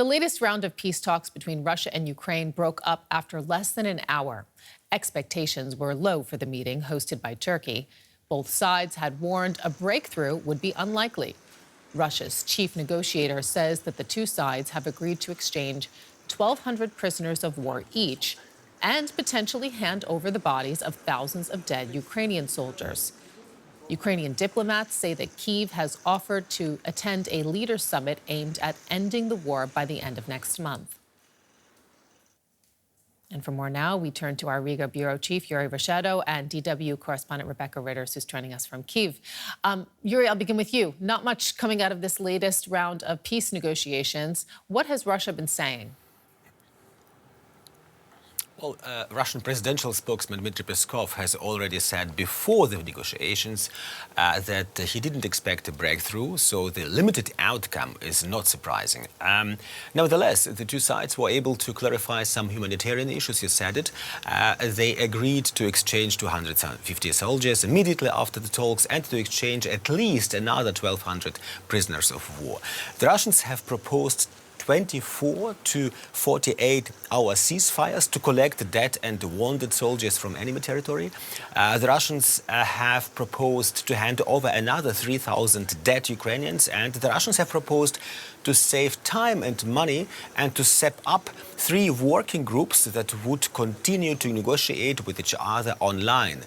The latest round of peace talks between Russia and Ukraine broke up after less than an hour. Expectations were low for the meeting hosted by Turkey. Both sides had warned a breakthrough would be unlikely. Russia's chief negotiator says that the two sides have agreed to exchange 1,200 prisoners of war each and potentially hand over the bodies of thousands of dead Ukrainian soldiers. Ukrainian diplomats say that Kyiv has offered to attend a leaders' summit aimed at ending the war by the end of next month. And for more now, we turn to our Riga bureau chief, Yuri Rashado, and DW correspondent Rebecca Ritters, who's joining us from Kyiv. Yuri, I'll begin with you. Not much coming out of this latest round of peace negotiations. What has Russia been saying? Well, Russian presidential spokesman Dmitry Peskov has already said before the negotiations that he didn't expect a breakthrough, so the limited outcome is not surprising. Nevertheless, the two sides were able to clarify some humanitarian issues, you said it. They agreed to exchange 250 soldiers immediately after the talks and to exchange at least another 1,200 prisoners of war. The Russians have proposed 24 to 48-hour ceasefires to collect dead and wounded soldiers from enemy territory. The Russians have proposed to hand over another 3,000 dead Ukrainians, and the Russians have proposed to save time and money and to set up 3 working groups that would continue to negotiate with each other online.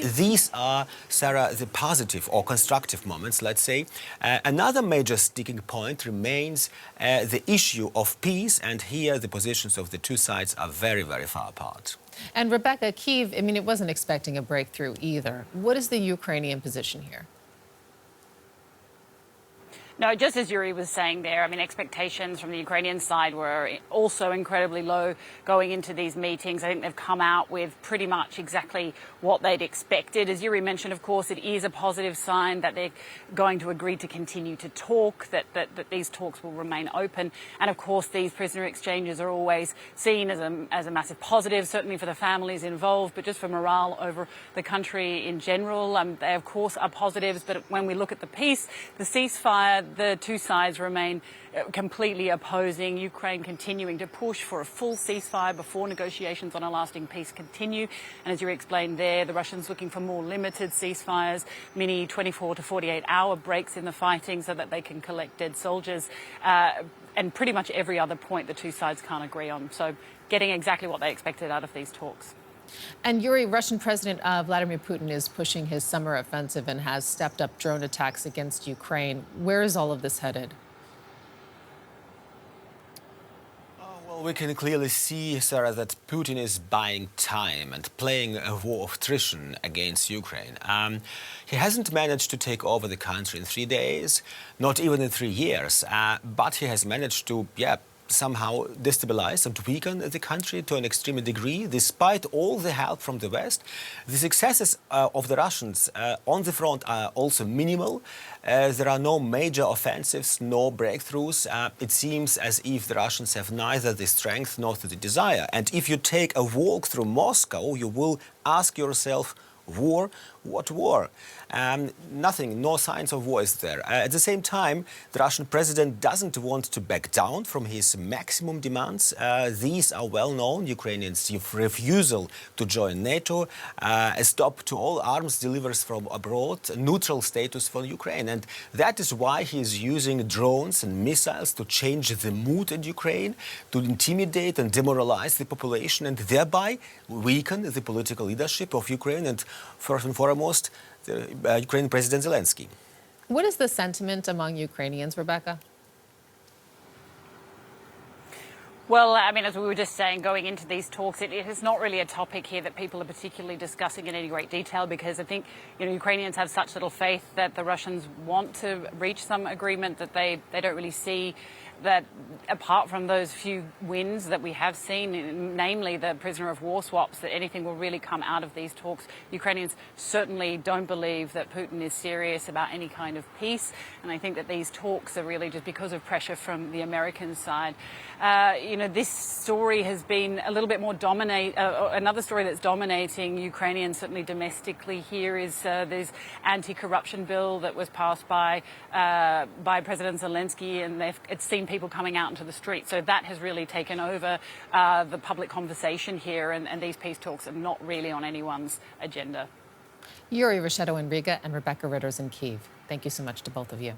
These are, Sarah, the positive or constructive moments, let's say. Another major sticking point remains the issue of peace, and here the positions of the two sides are very, very far apart. And Rebecca, Kyiv, I mean, it wasn't expecting a breakthrough either. What is the Ukrainian position here? No, just as Yuri was saying there, I mean, expectations from the Ukrainian side were also incredibly low going into these meetings. I think they've come out with pretty much exactly what they'd expected. As Yuri mentioned, of course, it is a positive sign that they're going to agree to continue to talk, that these talks will remain open. And of course, these prisoner exchanges are always seen as a massive positive, certainly for the families involved, but just for morale over the country in general. They, of course, are positives. But when we look at the peace, the ceasefire, the two sides remain completely opposing. Ukraine continuing to push for a full ceasefire before negotiations on a lasting peace continue. And as you explained there, the Russians looking for more limited ceasefires, mini 24 to 48-hour breaks in the fighting so that they can collect dead soldiers. And pretty much every other point the two sides can't agree on. So getting exactly what they expected out of these talks. And Yuri, Russian President Vladimir Putin is pushing his summer offensive and has stepped up drone attacks against Ukraine. Where is all of this headed? Well, we can clearly see, Sarah, that Putin is buying time and playing a war of attrition against Ukraine. He hasn't managed to take over the country in 3 days, not even in 3 years, but he has managed to, somehow destabilize and weaken the country to an extreme degree, despite all the help from the West. The successes of the Russians on the front are also minimal. There are no major offensives, no breakthroughs. It seems as if the Russians have neither the strength nor the desire. And if you take a walk through Moscow, you will ask yourself, war? What war? Nothing, no signs of war is there. At the same time, the Russian president doesn't want to back down from his maximum demands. These are well known. Ukrainians' refusal to join NATO, a stop to all arms deliveries from abroad, neutral status for Ukraine. And that is why he is using drones and missiles to change the mood in Ukraine, to intimidate and demoralize the population, and thereby weaken the political leadership of Ukraine and, first and foremost, the Ukrainian President Zelensky. What is the sentiment among Ukrainians, Rebecca? Well, I mean, as we were just saying, going into these talks, it is not really a topic here that people are particularly discussing in any great detail, because I think, Ukrainians have such little faith that the Russians want to reach some agreement that they don't really see that, apart from those few wins that we have seen, namely the prisoner of war swaps, that anything will really come out of these talks. Ukrainians certainly don't believe that Putin is serious about any kind of peace, and I think that these talks are really just because of pressure from the American side. This story has been a little bit more another story that's dominating Ukrainians, certainly domestically here, is this anti-corruption bill that was passed by President Zelensky, and it's seen people coming out into the street. So that has really taken over the public conversation here, and these peace talks are not really on anyone's agenda. Yuri Richetto in Riga and Rebecca Ritters in Kyiv. Thank you so much to both of you.